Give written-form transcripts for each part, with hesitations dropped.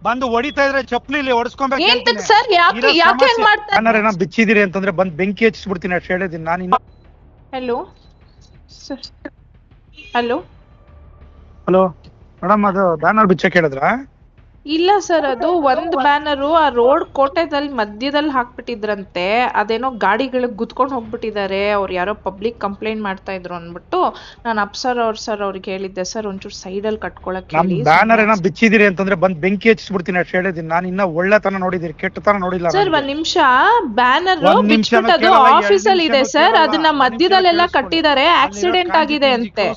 ಬಂದು ಹೊಡಿತಾ ಇದ್ರೆ ಚಪ್ಪಲಿ ಹೊಡ್ಸ್ಕೊಬೇಕು ಸರ್ ಯಾಕೆ ಮಾಡ್ತಾರೆ ಬಿಚ್ಚಿದಿರಿ ಅಂತಂದ್ರೆ ಬಂದ್ ಬೆಂಕಿ ಹಚ್ಚಿಸ್ಬಿಡ್ತೀನಿ ಅಷ್ಟು ಹೇಳಿದೀನಿ ನಾನು. Hello sir. ಹಲೋ ಮೇಡಮ್, ಅದು ಬ್ಯಾನರ್ ಬಿಚ್ಚಕ್ಕೆ ಹೇಳಿದ್ರಾ? ಇಲ್ಲ ಸರ್, ಅದು ಒಂದ್ ಬ್ಯಾನರು ಆ ರೋಡ್ ಕೋಟೆದಲ್ಲಿ ಮಧ್ಯದಲ್ಲಿ ಹಾಕ್ಬಿಟ್ಟಿದ್ರಂತೆ. ಅದೇನೋ ಗಾಡಿಗಳಿಗೆ ಗುದ್ಕೊಂಡು ಹೋಗ್ಬಿಟ್ಟಿದ್ದಾರೆ, ಅವ್ರು ಯಾರೋ ಪಬ್ಲಿಕ್ ಕಂಪ್ಲೇಂಟ್ ಮಾಡ್ತಾ ಇದ್ರು ಅಂದ್ಬಿಟ್ಟು ನಾನು ಅಪ್ಸರ್ ಅವ್ರಿಗೆ ಹೇಳಿದ್ದೆ ಸರ್ ಒಂಚೂರು ಸೈಡಲ್ಲಿ ಕಟ್ಕೊಳಕ್ ಹೇಳಿ. ಬ್ಯಾನರ್ ಏನೋ ಬಿಚ್ಚಿದಿರಿ ಅಂತಂದ್ರೆ ಬಂದ್ ಬೆಂಕಿ ಹಚ್ಚಿಸ್ಬಿಡ್ತೀನಿ ಅಷ್ಟು ಹೇಳಿದೀನಿ ನಾನು. ಇನ್ನ ಒಳ್ಳೆತನ ನೋಡಿದಿರಿ, ಕೆಟ್ಟತನ ನೋಡಿಲ್ಲ ಸರ್. ಒಂದ್ ನಿಮಿಷ, ಬ್ಯಾನರ್ ಬಿಚ್ಬಿಟ್ಟದು ಆಫೀಸಲ್ಲಿ ಇದೆ ಸರ್, ಅದನ್ನ ಮಧ್ಯದಲ್ಲೆಲ್ಲ ಕಟ್ಟಿದ್ದಾರೆ, ಆಕ್ಸಿಡೆಂಟ್ ಆಗಿದೆ ಅಂತೆ.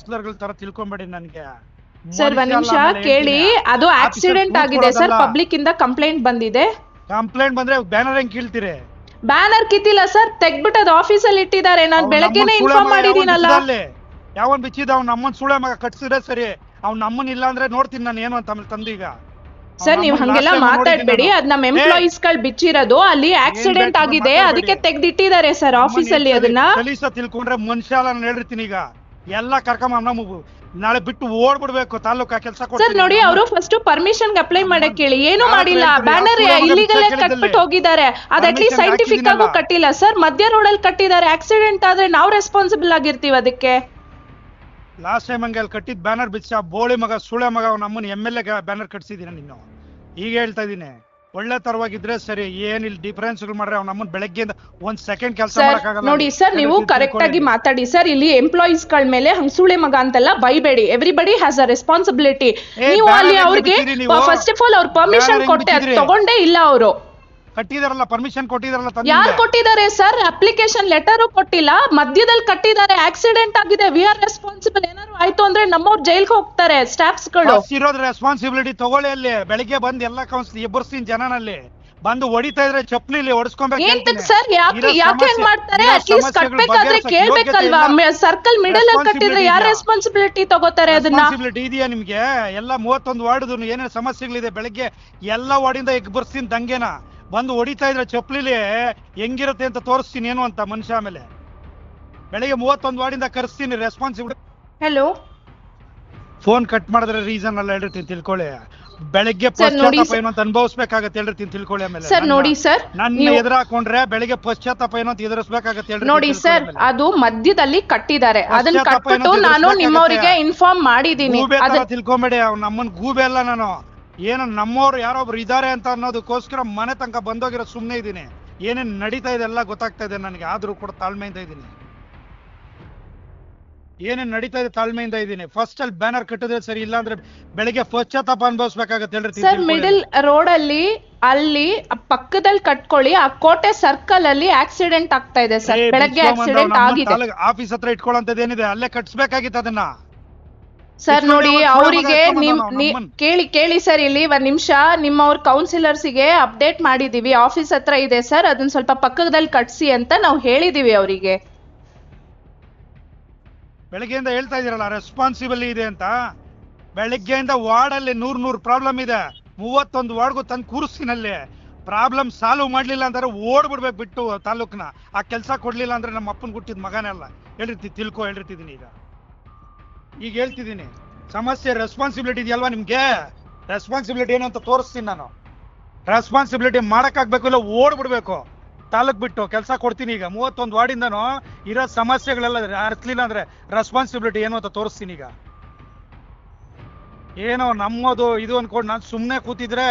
ತರ ತಿಳ್ಕೊಂಬೇಡಿ ನನಗೆ ಸರ್. ಒಂದ್ ನಿಮಿಷ ಕೇಳಿ, ಅದು ಆಕ್ಸಿಡೆಂಟ್ ಆಗಿದೆ ಸರ್, ಪಬ್ಲಿಕ್ ಇಂದ ಕಂಪ್ಲೇಂಟ್ ಬಂದಿದೆ. ಕಂಪ್ಲೇಂಟ್ ಬಂದ್ರೆ ಬ್ಯಾನರ್ ಹೆಂಗ್ ಕೀಳ್ತೀರಿ? ಬ್ಯಾನರ್ ಕಿತ್ತಿಲ್ಲ ಸರ್, ತೆಗ್ಬಿಟ್ಟು ಅದು ಆಫೀಸಲ್ಲಿ ಇಟ್ಟಿದ್ದಾರೆ. ನಾನು ಬೆಳಗ್ಗೆನೆ ಇನ್ಫಾರ್ಮ್ ಮಾಡಿದೀನಲ್ಲ. ಯಾವನ್ ಬಿಚ್ಚಿದ ಅವ್ನ ನಮ್ಮನ್ ಸುಳೆ ಮಗ ಕಟ್ಸಿದ್ರೆ ಸರಿ, ಅವ್ನ ನಮ್ಮನ್ ಇಲ್ಲ ಅಂದ್ರೆ ನೋಡ್ತೀನಿ ನಾನು ಏನು ಅಂತ ಆಮೇಲೆ ತಂದೀಗ. ಸರ್ ನೀವು ಹಂಗೆಲ್ಲ ಮಾತಾಡ್ಬೇಡಿ, ಅದ್ ನಮ್ಮ ಎಂಪ್ಲಾಯೀಸ್ ಗಳು ಬಿಚ್ಚಿರೋದು, ಅಲ್ಲಿ ಆಕ್ಸಿಡೆಂಟ್ ಆಗಿದೆ, ಅದಕ್ಕೆ ತೆಗ್ದಿಟ್ಟಿದ್ದಾರೆ ಸರ್ ಆಫೀಸಲ್ಲಿ. ಅದನ್ನ ತಿಳ್ಕೊಂಡ್ರೆ ಮನುಷ್ಯ ನಾನು ಹೇಳಿರ್ತೀನಿ. ಈಗ ಎಲ್ಲ ಕರ್ಕೊಂಬ ನಾಳೆ ಬಿಟ್ಟು ಓಡ್ಬಿಡ್ಬೇಕು ತಾಲೂಕಾ ಕೆಲಸ. ಸರ್ ನೋಡಿ, ಅವರು ಫಸ್ಟ್ ಪರ್ಮಿಷನ್ ಅಪ್ಲೈ ಮಾಡಕ್ ಹೇಳಿ, ಏನು ಮಾಡಿಲ್ಲ. ಬ್ಯಾನರ್ ಇಲ್ಲಿಗಲ್ ಕಟ್ಬಿಟ್ಟು ಹೋಗಿದ್ದಾರೆ, ಅದ್ ಅಟ್ಲೀಸ್ಟ್ ಸೈಂಟಿಫಿಕ್ ಆಗು ಕಟ್ಟಿಲ್ಲ ಸರ್. ಮಧ್ಯ ರೋಡ್ ಅಲ್ಲಿ ಕಟ್ಟಿದ್ದಾರೆ, ಆಕ್ಸಿಡೆಂಟ್ ಆದ್ರೆ ನಾವು ರೆಸ್ಪಾನ್ಸಿಬಲ್ ಆಗಿರ್ತೀವಿ ಅದಕ್ಕೆ. ಲಾಸ್ಟ್ ಟೈಮ್ ಹಂಗೆ ಅಲ್ಲಿ ಕಟ್ಟಿದ್ ಬ್ಯಾನರ್ ಬಿಚ್ಚ ಬೋಳಿ ಮಗ ಸುಳೆ ಮಗ ನಮ್ಮನ್ನ MLA ಬ್ಯಾನರ್ ಕಟ್ಸಿದೀನಿ ನೀನು. ಈಗ ಹೇಳ್ತಾ ಇದೀನಿ, ಒಳ್ಳೆ ತರವಾಗಿದ್ರೆ ಸರಿ, ಏನಿಲ್ಲ ಡಿಫರೆನ್ಸ್ ಮಾಡ್ರೆ ಅವ್ನ ನಮ್ಮನ್ನ ಬೆಳಗ್ಗೆಯಿಂದ ಒಂದ್ ಸೆಕೆಂಡ್ ಕೆಲಸ ಮಾಡಕ್ಕಾಗಲ್ಲ. ನೋಡಿ ಸರ್, ನೀವು ಕರೆಕ್ಟ್ ಆಗಿ ಮಾತಾಡಿ ಸರ್. ಇಲ್ಲಿ ಎಂಪ್ಲಾಯೀಸ್ ಗಳ ಮೇಲೆ ಹಂಗ್ ಸುಳೆ ಮಗ ಅಂತೆಲ್ಲ ಬೈಬೇಡಿ. Everybody has a responsibility. ನೀವು ಅಲ್ಲಿ ಅವ್ರಿಗೆ ಫಸ್ಟ್ ಆಫ್ ಆಲ್ ಅವ್ರ ಪರ್ಮಿಷನ್ ಕೊಟ್ಟೆ, ಅದು ತಗೊಂಡೇ ಇಲ್ಲ ಅವರು. ಕಟ್ಟಿದಾರಲ್ಲ, ಪರ್ಮಿಷನ್ ಕೊಟ್ಟಿದಾರಲ್ಲ. ಯಾರು ಕೊಟ್ಟಿದ್ದಾರೆ ಸರ್? ಅಪ್ಲಿಕೇಶನ್ ಲೆಟರ್ ಕೊಟ್ಟಿಲ್ಲ, ಮಧ್ಯದಲ್ಲಿ ಕಟ್ಟಿದ್ದಾರೆ, ಆಕ್ಸಿಡೆಂಟ್ ಆಗಿದೆ, ವಿ ಆರ್ ರೆಸ್ಪಾನ್ಸಿಬಲ್. ಏನಾದ್ರು ಆಯ್ತು ಅಂದ್ರೆ ನಮ್ಮವ್ರು ಜೈಲ್ಗೆ ಹೋಗ್ತಾರೆ ಸ್ಟಾಫ್ಸ್ ಗಳು. ಇರೋದ್ ರೆಸ್ಪಾನ್ಸಿಬಿಲಿಟಿ ತಗೊಳ್ಳಿ. ಅಲ್ಲಿ ಬೆಳಿಗ್ಗೆ ಬಂದ್ ಎಲ್ಲ ಕೌನ್ಸಿಲ್ ಎಬ್ಬರ್ಸ್ತೀನಿ ಜನನಲ್ಲಿ, ಬಂದು ಹೊಡಿತಾ ಇದ್ರೆ ಚಪ್ಪಲಿ ಹೊಡ್ಸ್ಕೊಬೇಕು ಸರ್. ಯಾಕೆ ಮಾಡ್ತಾರೆ? ಅಟ್ಲೀಸ್ಟ್ ಕಟ್ಬೇಕಾದ್ರೆ ಕೇಳ್ಬೇಕಲ್ವಾ? ಸರ್ಕಲ್ ಮಿಡಲ್ ಅಲ್ಲಿ ಕಟ್ಟಿದ್ರೆ ಯಾರು ರೆಸ್ಪಾನ್ಸಿಬಿಲಿಟಿ ತಗೋತಾರೆ? ಅದನ್ನ ಇದೆಯಾ ನಿಮ್ಗೆ? ಎಲ್ಲ 31 ವಾರ್ಡ್ ಏನೇನು ಸಮಸ್ಯೆಗಳಿದೆ, ಬೆಳಗ್ಗೆ ಎಲ್ಲ ವಾರ್ಡಿಂದ ಎಬ್ಬರ್ಸ್ತೀನಿ ದಂಗೆನ. ಬಂದು ಹೊಡಿತಾ ಇದ್ರೆ ಚಪ್ಪಲಿ ಹೆಂಗಿರುತ್ತೆ ಅಂತ ತೋರಿಸ್ತೀನಿ ಏನು ಅಂತ ಮನುಷ್ಯ. ಆಮೇಲೆ ಬೆಳಿಗ್ಗೆ 31 ವಾರ್ಡಿಂದ ಕರೆಸ್ತೀನಿ ರೆಸ್ಪಾನ್ಸಿಬಿಲಿಟಿ. ಹಲೋ, ಫೋನ್ ಕಟ್ ಮಾಡಿದ್ರೆ ರೀಸನ್ ಎಲ್ಲ ಹೇಳಿರ್ತೀನಿ ತಿಳ್ಕೊಳ್ಳಿ. ಬೆಳಗ್ಗೆ ಪಶ್ಚಾತ್ತಾಪ ಏನು ಅಂತ ಅನುಭವಿಸ್ಬೇಕಾಗತ್ತೆ ಹೇಳಿರ್ತೀನಿ ತಿಳ್ಕೊಳ್ಳಿ. ಆಮೇಲೆ ಸರ್ ನೋಡಿ ಸರ್, ನನ್ನ ಎದುರಾಕೊಂಡ್ರೆ ಬೆಳಿಗ್ಗೆ ಪಶ್ಚಾತ್ತಾಪ ಏನು ಅಂತ ಎದುರಿಸ್ಬೇಕಾಗತ್ತೆ ಹೇಳಿ. ನೋಡಿ ಸರ್, ಅದು ಮಧ್ಯದಲ್ಲಿ ಕಟ್ಟಿದ್ದಾರೆ, ಅದನ್ನ ಕಟ್ಬಿಟ್ಟು ನಾನು ನಿಮ್ಮವರಿಗೆ ಇನ್ಫಾರ್ಮ್ ಮಾಡಿದೀನಿ. ತಿಳ್ಕೊಂಬೇಡಿ, ಅವ್ನು ನಮ್ಮನ್ ಗೂಬೆ ಅಲ್ಲ ನಾನು. ಏನು ನಮ್ಮವ್ರು ಯಾರೊಬ್ರು ಇದಾರೆ ಅಂತ ಅನ್ನೋದಕ್ಕೋಸ್ಕರ ಮನೆ ತನಕ ಬಂದೋಗಿರೋ ಸುಮ್ನೆ ಇದೀನಿ. ಏನೇನ್ ನಡೀತಾ ಇದೆ ಎಲ್ಲ ಗೊತ್ತಾಗ್ತಾ ಇದೆ ನನಗೆ, ಆದ್ರೂ ಕೂಡ ತಾಳ್ಮೆಯಿಂದ ಇದೀನಿ. ಏನೇನ್ ನಡೀತಾ ಇದೆ ತಾಳ್ಮೆಯಿಂದ ಇದೀನಿ. ಫಸ್ಟ್ ಅಲ್ಲಿ ಬ್ಯಾನರ್ ಕಟ್ಟಿದ್ರೆ ಸರಿ, ಇಲ್ಲ ಅಂದ್ರೆ ಬೆಳಿಗ್ಗೆ ಪಶ್ಚಾತ್ತಾಪ ಅನುಭವಿಸ್ಬೇಕಾಗತ್ತೆ ಹೇಳ್ರಿ ಸರ್. ಮಿಡಲ್ ರೋಡ್ ಅಲ್ಲಿ ಪಕ್ಕದಲ್ಲಿ ಕಟ್ಕೊಳ್ಳಿ. ಆ ಕೋಟೆ ಸರ್ಕಲ್ ಅಲ್ಲಿ ಆಕ್ಸಿಡೆಂಟ್ ಆಗ್ತಾ ಇದೆ ಸರ್, ಬೆಳಗ್ಗೆ ಆಕ್ಸಿಡೆಂಟ್ ಆಗಿದೆ. ಆಫೀಸ್ ಹತ್ರ ಇಟ್ಕೊಳ್ಳೋಂಥದ್ದು ಏನಿದೆ ಅಲ್ಲೇ ಕಟ್ಸ್ಬೇಕಾಗಿತ್ತು ಅದನ್ನ ಸರ್. ನೋಡಿ ಅವರಿಗೆ ಕೇಳಿ ಸರ್, ಇಲ್ಲಿ ಒಂದ್ ನಿಮಿಷ, ನಿಮ್ಮವ್ರ ಕೌನ್ಸಿಲರ್ಸ್ಗೆ ಅಪ್ಡೇಟ್ ಮಾಡಿದೀವಿ, ಆಫೀಸ್ ಹತ್ರ ಇದೆ ಸರ್, ಅದನ್ನ ಸ್ವಲ್ಪ ಪಕ್ಕದಲ್ಲಿ ಕಟ್ಸಿ ಅಂತ ನಾವು ಹೇಳಿದೀವಿ ಅವರಿಗೆ. ಬೆಳಗ್ಗೆಯಿಂದ ಹೇಳ್ತಾ ಇದೀರಲ್ಲ ರೆಸ್ಪಾನ್ಸಿಬಲ್ ಇದೆ ಅಂತ. ಬೆಳಗ್ಗೆಯಿಂದ ವಾರ್ಡ್ ಅಲ್ಲಿ 100 ಪ್ರಾಬ್ಲಮ್ ಇದೆ, 31 ವಾರ್ಡ್ಗೂ ತಂದು ಕೂರಿಸ್ತೀನಲ್ಲಿ. ಪ್ರಾಬ್ಲಮ್ ಸಾಲ್ವ್ ಮಾಡ್ಲಿಲ್ಲ ಅಂದ್ರೆ ಓಡ್ಬಿಡ್ಬೇಕು ಬಿಟ್ಟು ತಾಲೂಕ್ನ. ಆ ಕೆಲಸ ಕೊಡ್ಲಿಲ್ಲ ಅಂದ್ರೆ ನಮ್ಮ ಅಪ್ಪನ್ ಹುಟ್ಟಿದ ಮಗನೆಲ್ಲ ಹೇಳಿರ್ತಿದ್ದೀನಿ. ಈಗ ಹೇಳ್ತಿದ್ದೀನಿ, ಸಮಸ್ಯೆ ರೆಸ್ಪಾನ್ಸಿಬಿಲಿಟಿ ಇದೆಯಲ್ವಾ ನಿಮ್ಗೆ? ರೆಸ್ಪಾನ್ಸಿಬಿಲಿಟಿ ಏನು ಅಂತ ತೋರಿಸ್ತೀನಿ ನಾನು. ರೆಸ್ಪಾನ್ಸಿಬಿಲಿಟಿ ಮಾಡಕ್ಕಾಗ್ಬೇಕು, ಇಲ್ಲ ಓಡ್ಬಿಡ್ಬೇಕು ತಾಲೂಕ್ ಬಿಟ್ಟು. ಕೆಲಸ ಕೊಡ್ತೀನಿ ಈಗ 31 ವಾರ್ಡಿಂದನೂ ಇರೋ ಸಮಸ್ಯೆಗಳೆಲ್ಲ ಅರ್ಥಲಿಲ್ಲ ಅಂದ್ರೆ ರೆಸ್ಪಾನ್ಸಿಬಿಲಿಟಿ ಏನು ಅಂತ ತೋರಿಸ್ತೀನಿ. ಈಗ ಏನೋ ನಮ್ಮದು ಇದು ಅನ್ಕೊಂಡು ನಾನು ಸುಮ್ನೆ ಕೂತಿದ್ರೆ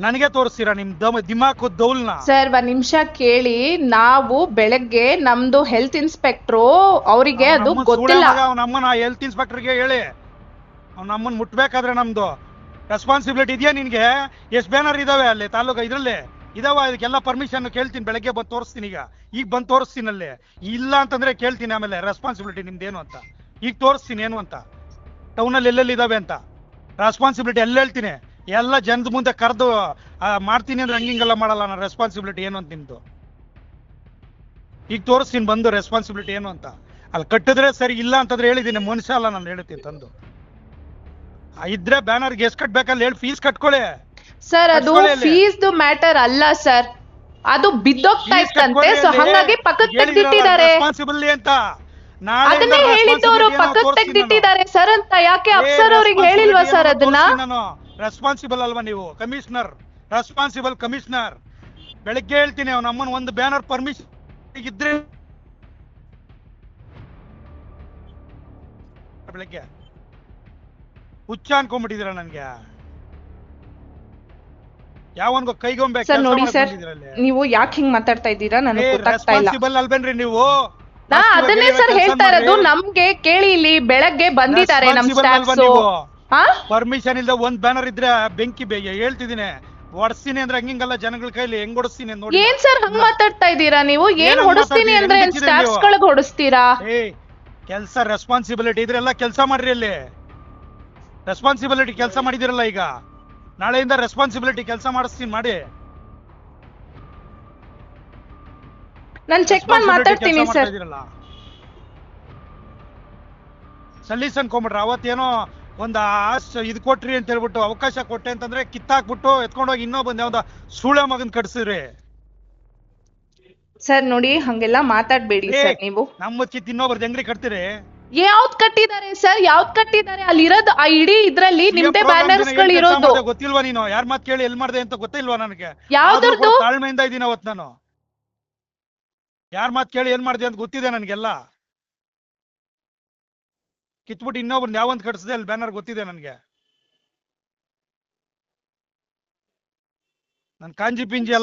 ನನಗೆ ತೋರಿಸ್ತೀರಾ ನಿಮ್ ದಿಮಾಕು ದೌಲ್ನ? ಸರ್ ಒಂದ್ ನಿಮಿಷ ಕೇಳಿ, ನಾವು ಬೆಳಗ್ಗೆ ನಮ್ದು ಹೆಲ್ತ್ ಇನ್ಸ್ಪೆಕ್ಟ್ರು ಅವರಿಗೆ ಅದು ಗೊತ್ತಿಲ್ಲ. ನಮ್ಮನ್ನ ಹೆಲ್ತ್ ಇನ್ಸ್ಪೆಕ್ಟರ್ಗೆ ಹೇಳಿ, ಅವ್ನು ನಮ್ಮನ್ನ ಮುಟ್ಬೇಕಾದ್ರೆ ನಮ್ದು ರೆಸ್ಪಾನ್ಸಿಬಿಲಿಟಿ ಇದೆಯಾ ನಿನ್ಗೆ? ಎಷ್ಟು ಬ್ಯಾನರ್ ಇದಾವೆ ಅಲ್ಲಿ ತಾಲೂಕು ಇದ್ರಲ್ಲಿ ಇದಾವ? ಇದಕ್ಕೆಲ್ಲ ಪರ್ಮಿಷನ್ ಕೇಳ್ತೀನಿ, ಬೆಳಗ್ಗೆ ಬಂದು ತೋರಿಸ್ತೀನಿ. ಈಗ ಬಂದು ತೋರಿಸ್ತೀನಿ. ಅಲ್ಲಿ ಇಲ್ಲ ಅಂತಂದ್ರೆ ಕೇಳ್ತೀನಿ ಆಮೇಲೆ ರೆಸ್ಪಾನ್ಸಿಬಿಲಿಟಿ ನಿಮ್ದೇನು ಅಂತ. ಈಗ ತೋರಿಸ್ತೀನಿ ಏನು ಅಂತ, ಟೌನಲ್ಲಿ ಎಲ್ಲೆಲ್ಲಿ ಇದಾವೆ ಅಂತ ರೆಸ್ಪಾನ್ಸಿಬಿಲಿಟಿ ಎಲ್ಲ ಹೇಳ್ತೀನಿ. ಎಲ್ಲ ಜನದ ಮುಂದೆ ಕರೆದು ಮಾಡ್ತೀನಿ ಅಂದ್ರೆ ಹಂಗಿಂಗೆಲ್ಲ ಮಾಡಲ್ಲ ನಾನು. ರೆಸ್ಪಾನ್ಸಿಬಿಲಿಟಿ ಏನು ಅಂತ ನಿಮ್ದು ಈಗ ತೋರಿಸ್ತೀನಿ ಬಂದು, ರೆಸ್ಪಾನ್ಸಿಬಿಲಿಟಿ ಏನು ಅಂತ. ಅಲ್ಲಿ ಕಟ್ಟಿದ್ರೆ ಸರಿ, ಇಲ್ಲ ಅಂತಂದ್ರೆ ಹೇಳಿದ್ದೀನಿ, ಮನುಷ್ಯ ಅಲ್ಲ ನಾನು ಹೇಳ್ತೀನಿ ತಂದು. ಇದ್ರೆ ಬ್ಯಾನರ್ಗೆ ಎಷ್ಟು ಕಟ್ಬೇಕಲ್ಲ ಹೇಳಿ, ಫೀಸ್ ಕಟ್ಕೊಳ್ಳಿ ಸರ್. ಅದು ಫೀಸ್ ಮ್ಯಾಟರ್ ಅಲ್ಲ ಸರ್, ಅದು ಬಿದ್ದೋಗ್ತಾ ಇತ್ತಂತೆ, ಸೊ ಹಾಗಾಗಿ ಪಕ್ಕಕ್ಕೆ ತೆಗ್ದಿಟ್ಟಿದ್ದಾರೆ ಅಂತ. ಅದನ್ನೇ ಹೇಳಿದ್ದವರು ಪಕ್ಕಕ್ಕೆ ತೆಗ್ದಿಟ್ಟಿದ್ದಾರೆ ಸರ್ ಅಂತ. ಯಾಕೆ ಅಪ್ಸರ್ ಅವ್ರಿಗೆ ಹೇಳಿಲ್ವಾ ಸರ್ ಅದನ್ನ? ರೆಸ್ಪಾನ್ಸಿಬಲ್ ಅಲ್ವಾ ನೀವು? Commissioner, responsible commissioner. ಬೆಳಗ್ಗೆ ಹೇಳ್ತೀನಿ ಅವ್ನ ಅಮ್ಮನ ಒಂದು ಬ್ಯಾನರ್ ಪರ್ಮಿಷನ್ ಇದ್ರೆ ಬೆಳಗ್ಗೆ ಹುಚ್ಚ ಅನ್ಕೊಂಡ್ಬಿಟ್ಟಿದ್ದೀರ ನನ್ಗೆ. ಯಾವನ್ಗೋ ಕೈಗೊಂಬೆ ಸರ್ ಕೆಲ್ಸ ನೋಡಿ ಮಾಡಕ್ ಸರ್, ಬಂದಿದ್ದೀರಲ್ಲಿ. ನೀವು ಯಾಕೆ ಹಿಂಗ್ ಮಾತಾಡ್ತಾ ಇದ್ದೀರಾ ನನಗೆ ಗೊತ್ತಾಗ್ತಾ ಇಲ್ಲ. ರೆಸ್ಪಾನ್ಸಿಬಲ್ ಅಲ್ವೇನ್ರಿ ನೀವು? ನಾ ಅದನ್ನೇ ಸರ್ ಹೇಳ್ತಾ ಇರೋದು. ನಮ್ಗೆ ಕೇಳಿ, ಇಲ್ಲಿ ಬೆಳಗ್ಗೆ ಬಂದಿದ್ದಾರೆ ನಮ್ ಸ್ಟಾಫ್ಸ್. ಪರ್ಮಿಷನ್ ಇಲ್ದ ಒಂದ್ ಬ್ಯಾನರ್ ಇದ್ರೆ ಬೆಂಕಿ ಹೇಳ್ತಿದ್ದೀನಿ, ಹೊಡ್ಸ್ತೀನಿ ಅಂದ್ರೆ ಹಂಗಿಂಗಲ್ಲ, ಜನಗಳ ಕೈಲಿ ಹೆಂಗ್ ಹೊಡಿಸ್ತೀನಿ ನೋಡಿ. ಏನ್ ಸರ್ ಹಂಗ್ ಮಾತಾಡ್ತಾ ಇದ್ದೀರಾ ನೀವು? ಏನ್ ಹೊಡಿಸ್ತೀನಿ ಅಂದ್ರೆ ಸ್ಟಾಫ್ಸ್ ಗಳಿಗೆ ಹೊಡಿಸ್ತೀರಾ? ಕೆಲ್ಸ ರೆಸ್ಪಾನ್ಸಿಬಿಲಿಟಿ ಇದ್ರೆಲ್ಲ ಕೆಲ್ಸ ಮಾಡ್ರಿ. ಅಲ್ಲಿ ರೆಸ್ಪಾನ್ಸಿಬಿಲಿಟಿ ಕೆಲಸ ಮಾಡಿದಿರಲ್ಲ, ಈಗ ನಾಳೆಯಿಂದ ರೆಸ್ಪಾನ್ಸಿಬಿಲಿಟಿ ಕೆಲಸ ಮಾಡಿಸ್ತೀನಿ ಮಾಡಿ. ನಾನು ಚೆಕ್ ಮಾಡಿ ಮಾತಾಡ್ತೀನಿ ಸರ್. ಸಲೀಸ್ ಅನ್ಕೊಂಬಿಟ್ರ ಅವತ್ತೇನೋ ಒಂದ್ ಇದು ಕೊಟ್ರಿ ಅಂತ ಹೇಳ್ಬಿಟ್ಟು, ಅವಕಾಶ ಕೊಟ್ಟೆ ಅಂತಂದ್ರೆ ಕಿತ್ತಾಕ್ಬಿಟ್ಟು ಎತ್ಕೊಂಡೋಗಿ ಇನ್ನೊಬ್ಬಂದ್ ಯಾವ್ದ ಸೂಳೆ ಮಗನ್ ಕಟ್ಸಿದ್ರಿ. ಸರ್ ನೋಡಿ, ಹಂಗೆಲ್ಲ ಮಾತಾಡ್ಬೇಡಿ ಸರ್ ನೀವು. ನಮ್ಮ ಕಿತ್ ಇನ್ನೊಬ್ರದ್ದು ಹೆಂಗ್ರಿ ಕಟ್ತೀರಿ? ಯಾವ್ದ್ ಕಟ್ಟಿದ್ದಾರೆ ಸರ್? ಯಾವ್ದ್ ಕಟ್ಟಿದ್ದಾರೆ? ಅಲ್ಲಿರೋದು ಆ ಇಡೀ ಇದ್ರಲ್ಲಿ ನಿಮ್ದೇ ಬ್ಯಾನರ್ಸ್ ಗಳು ಇರೋದು. ಗೊತ್ತಿಲ್ವಾ ನೀನು? ಯಾರ್ ಮಾತ್ ಕೇಳಿ ಎಲ್ ಮಾಡ್ದೆ ಅಂತ ಗೊತ್ತಿಲ್ವಾ ನನಗೆ? ಯಾವ್ದ್ರದ್ದು? ತಾಳ್ಮೆಯಿಂದ ಇದೀನಿ ಅವತ್ ನಾನು. ಯಾರ್ ಮಾತ್ ಕೇಳಿ ಏನ್ ಮಾಡ್ದೆ ಅಂತ ಗೊತ್ತಿದೆ ನನ್ಗೆಲ್ಲ. ಕಿತ್ಬಿಟ್ಟು ಇನ್ನೊಬ್ರನ್ನ ಯಾವಂತ ಕಟ್ಸಿದೆ ಅಲ್ಲಿ ಬ್ಯಾನರ್ ಗೊತ್ತಿದೆ ನನ್ಗೆ. ನನ್ ಕಾಂಜಿ ಪಿಂಜಿ ಎಲ್ಲ